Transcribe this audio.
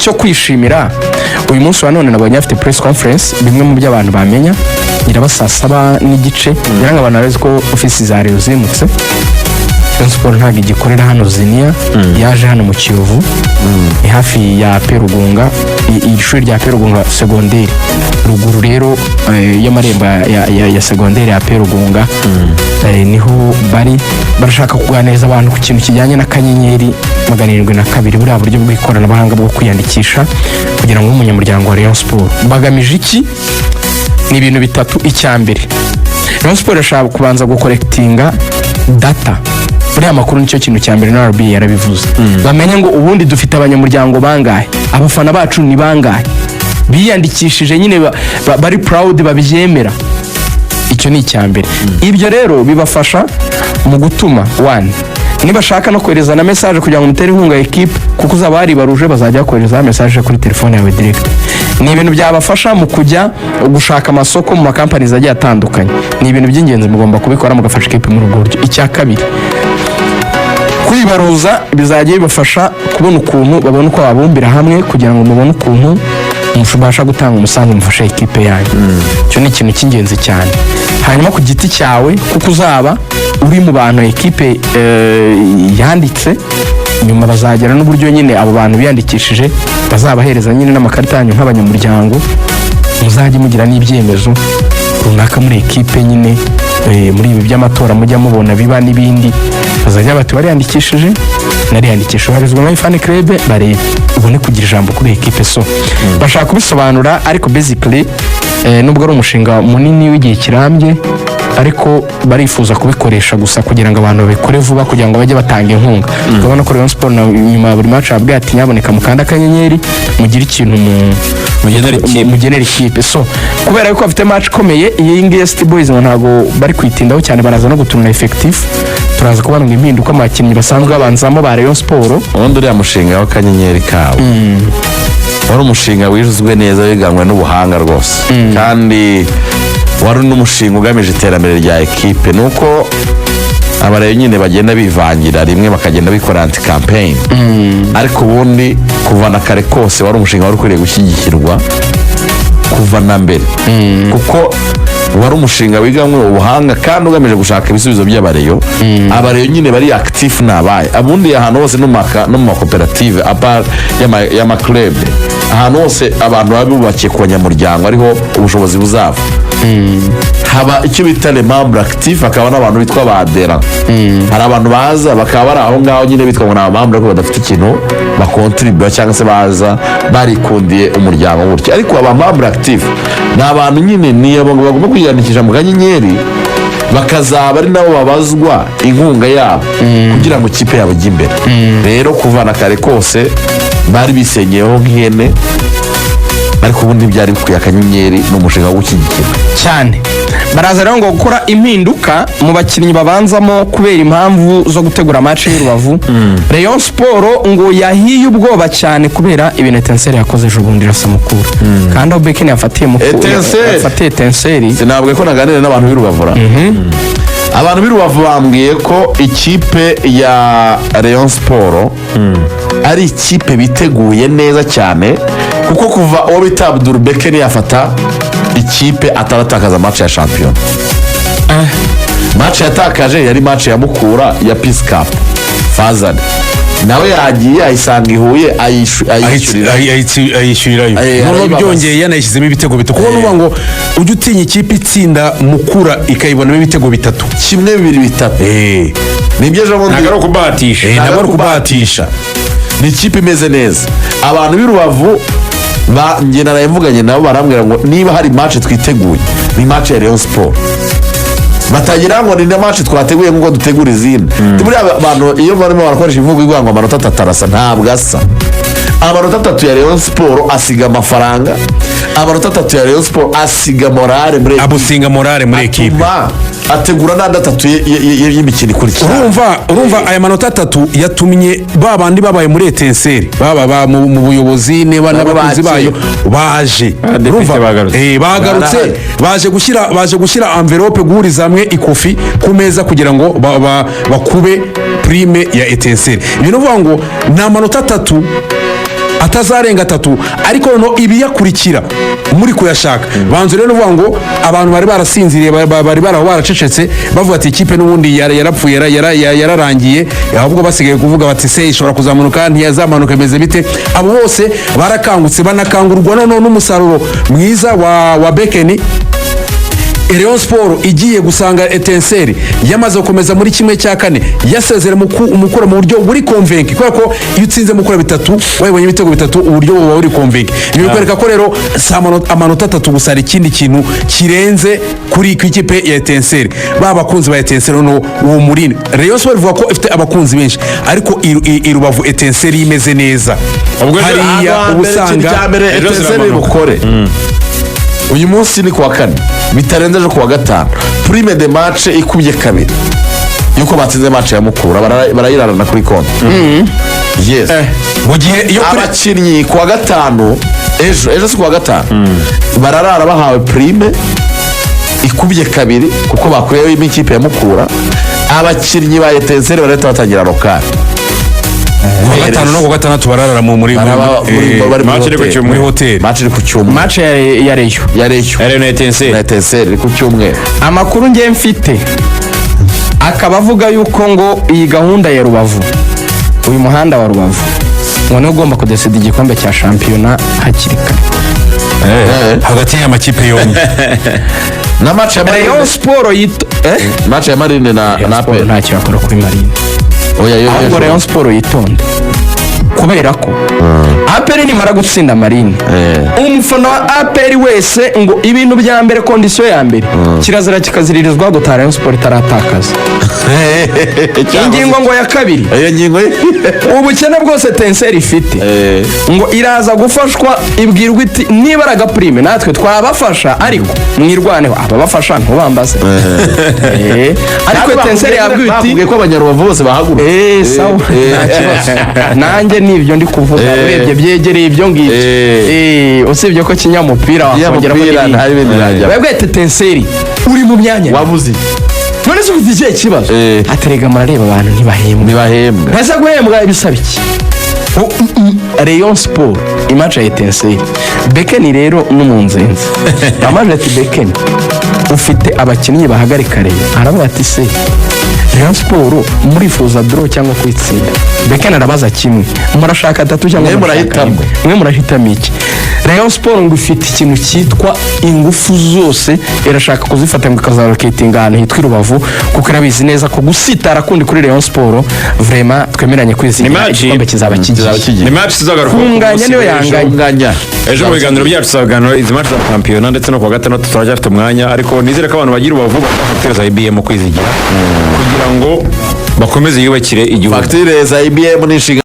icyo kwishimira uyu munsi wa none nabonye afite press conference bimwe mu by'abantu bamenya iraba saa 7:30 biranga abantu barazi ko ofisi za Rayon zimutse Sport ntabwo igikorera hano Zinia yaje hano mu Kiyovu ni hafi ya Perugunga ishuri rya Perugunga secondaire ruguru rero y'amarembo ya secondaire ya Perugunga niho bari barashaka kuganiriza abantu ku kintu kijyanye na kanyenyeri 702 buriya buryo bw'ikoranabuhanga bwo kwiyandikisha kugira ngo umunyamuryango wa Rayon Sport bagamije iki ni ibintu bitatu. Icyambere Rayon Sport ashaka kubanza gukolectinga data buriya makuru nicyo kintu cyambere na RB yarabivuze bamenye ngo ubundi dufite abanyamuryango bangahe abafana bacu ni bangahe biyandikishije nyine bari proud babyemera. Icyo ni icyambere. Ibyo rero bibafasha mu gutuma nibashaka no kohereza na message kugira ngo mutere inkunga equipe kuko uzaba ari baruje bazajya kohereza message kuri telefone yawe direct. Ni ibintu byabafasha mu kujya gushaka amasoko mu makampani agiye atandukanye. Ni ibintu by'ingenzi mugomba kubikora mugafasha equipe mu rugoryo. Icya kabiri kwibaruza bizajya bibafasha kubona ukuntu babona uko babumbira hamwe kugira ngo mubone ukuntu mushobasha gutanga umusanzu mufasha equipe yanyu. Cyo ni ikintu cy'ingenzi cyane. Hanyuma ku giti cyawe kuko uzaba uri mu bantu equipe yanditse nyuma bazagera n'uburyo nyine abo bantu biyandikishije bazabahereza nyine n'amakarita yanyu nk'abanyamuryango muzajye mugira n'ibyemezo runaka muri equipe nyine muri ibi by'amatora mujya mubona biba n'ibindi bazajya bati bariyandikishije nariyandikishije barizwa muri fan club bare ubone kugira ijambo kuri equipe. So bashaka kubisobanura ariko basically nubwo ari umushinga munini w'igihe kirambye ariko barifuza kubikoresha gusa kugira ngo abantu babikore vuba kugira ngo bajye batanga inkunga. Urabona ko Rayon Sport nyuma buri match abwe ati nyaboneka mukanda kanyenyeri mugira ikintu mugenera ikipe. So kubera yuko bafite match komeye iyi Ngest Boys ntago bari kwitindaho cyane baraza no gutuna effective turaza kubana ngo impinduka amakinnyi basanzwe abanzamo ba Rayon Sport. Ubundi uriya mushinga wa kanyenyeri kawe wari umushinga wizwe neza wiganywe n'ubuhanga rwose kandi wari n'umushinga ugamije iterambere rya equipe nuko abarayo nyine bagenda bivangira rimwe bakagenda bikora anti campaign ariko ubundi kuva na kare kose wari umushinga wari ukwiriye gushyigikirwa kuva na mbere kuko wari umushinga wiganywe ubuhanga kandi ugamije gushaka ibisubizo by'abareyo. Abareyo nyine bari active nabaye abundi ahantu hose no mu makoperative apart y'ama club ahantu hose abantu babubakiye ku banyamuryango ariho ubushobozi buzava haba icyo bita le membre actif akaba n'abantu bitwa badera hari abantu baza bakaba bari aho ngaho nyine bitwa ngo n'abamembre ko badafite ikintu bakontribute cyangwa se baza barikundiye umuryango gutyo ariko aba membre actif ni abantu nyine ni abo bagomba kwiyandikisha mu kanyenyeri bakazaba ari nabo babazwa inkunga yabo kugira ngo ikipe yabo ijye imbere. Rero kuvana kare kose bari bisenyeho nk'ihene ariko ubundi byari bikwiye akanyenyeri n'umushinga wo gushyigikira cyane. Baraza rero ngo gukora impinduka mu bakinnyi babanzamo kubera impamvu zo gutegura match y'Urubavu. Rayon Sport ngo yahiye ubwoba cyane kubera ibintu Etincelle yakoze ejo bundi rasamukura kandi aho Beken yafatiye Etincelle sinabwe ko naganira n'abantu b'Urubavu abantu b'Urubavu bambwiye ko ikipe ya Rayon Sport ari ikipe biteguye neza cyane kuko kuva uwo bita Abdul Beken yafata ikipe ataratakaza match ya champion. Match yatakaje yari match ya Mukura ya Peace Cup Fazan nawe yagiye ayisanga ihuye ayishyurirayo none byongeye yanayishyizemo ibitego bitatu kuko nuvuga ngo ujye utinya ikipe itsinda Mukura ikayibonamo ibitego bitatu 1-2-3 nibyo ejo bundi ntabwo ari kubahatisha ni ikipe imeze neza. Abantu b'Urubavu njye narayivuganye nabo barambwira ngo niba hari match twiteguye ni match ya Rayon Sport batagira ngo ni na match twateguye ngo dutegure izindi. Muri abantu iyo barimo barakoresha imvugo igwa ngo amanota 3 arasa ntabwo asa. Amanota 3 ya Rayon Sport asiga amafaranga, amanota 3 ya Rayon Sport asiga morale muri abusinga morale muri equipe ategura nanda 3 y'imikino ikurikira. Urumva aya manota 3 yatumye babandi babaye muri Etincelle baba mu buyobozi neba n'abakozi bayo baje urumva bagarutse baje gushyira envelope guhuriza hamwe ikofi ku meza kugira ngo bakube prime ya Etincelle. Ibintu uvuga ngo na manota 3 atazarenga 3 ariko no ibiyakurikira muri kuyashaka banzu rero uvuga ngo abantu bari barasinziriye bari baracecetse bavuga ati ikipe n'ubundi yarapfuye yararangiye ahubwo basigaye kuvuga bati se ishobora kuzamunuka ntiyazamanuka imeze bite abo bose barakangutse banakangurwa none n'umusaruro mwiza wa Bekeni. Rayon Sport igiye gusanga Etincelle yamaze gukomeza muri kimwe cya kane yasezera umukora mu buryo buri convince kubera ko iyo utsinze mukora 3 wayibonye ibitego 3 uburyo buba buri convince ibi bikwereka ko rero amanota 3 gusa ari ikindi kintu kirenze kuri ikipe ya Etincelle bakunzi ba Etincelle no uwo muri Rayon Sport ivuga ko ifite abakunzi benshi ariko irubavu Etincelle imeze neza hariya ubusanga Etincelle bukore uyu munsi ni kuwa kane bitarenze ejo kuwa gatanu prime de match ikubye kabiri yuko batsinze match ya Mukura barayirarana kuri konti yes mu gihe iyo abakinnyi kuwa gatanu ejo si kuwa gatanu bararara bahawe prime ikubye kabiri kuko bakuyeho ikipe ya Mukura abakinnyi ba Etincelle barahita batangira lokal gatanu no gatandatu bararara muri hotel match ku cyumweru match ya Reyo na Etincelle ku cyumweru. Amakuru ngiye mfite akaba avuga yuko ngo iyi gahunda ya Rubavu uyu muhanda wa Rubavu ngo niwo ugomba kudesida igikombe cya shampiyona hakiri kare hagati y'amakipe yombi na match ya Rayon Sport match ya Marine na APR ntacyo yakora kuri Marine ahubwo Rayon Sport yitonde kubera ko APR nimara gutsinda Marine umufana wa APR wese ngo ibintu bya mbere kondisiyo ya mbere kirazira kikaziririzwa gutara Rayon Sport itaratakaza ingingo ngo ya kabiri iyo ngingo ubukene bwose Etincelle ifite ngo iraza gufashwa ibwirwa iti niba araga prime natwe twabafasha ariko mwirwaneho ababafasha ntubambaze ariko Etincelle yabwiye iti ko abanyarubavu bose bahagura sawa nanjye nibyo ndi kuvuga urebye byegereye ibyo ngibyo usibye ko kinyamupira wakongera webwe Etincelle uri mu myanya wabuze none se ufite ikihe kibazo aterega marareba abantu ntibahembwa ntese guhembwa ibisaba iki Rayon Sport imatch ya Etincelle Bekeni rero n'umunzenzi amaje ati Bekeni ufite abakinnyi bahagarika Rayon aravuga ati se Rayon Sport murifuza draw cyangwa kwitsinda Bekeni arabaza kimwe murashaka 3 cyangwa mwe murahitamo iki Rayon Sport ngo ifite ikintu cyitwa ingufu zose irashaka kuzifata ngo ikazaroketinga ahantu hitwa Rubavu kuko irabizi neza ko gusitara kundi kuri Rayon Sport vraiment twemeranye kwizina igikombe kizaba kigiye ni match zagaruka kunganya niyo yanganya ejo mu biganiro byacu tuzaganira izi match za championnat ndetse no kuwa gatandatu turacyafite umwanya ariko nizere ko abantu bagira Rubavu bakateza IBM kwizigira kugira ngo bakomeze yubakire igihugu facture za IBM nishinga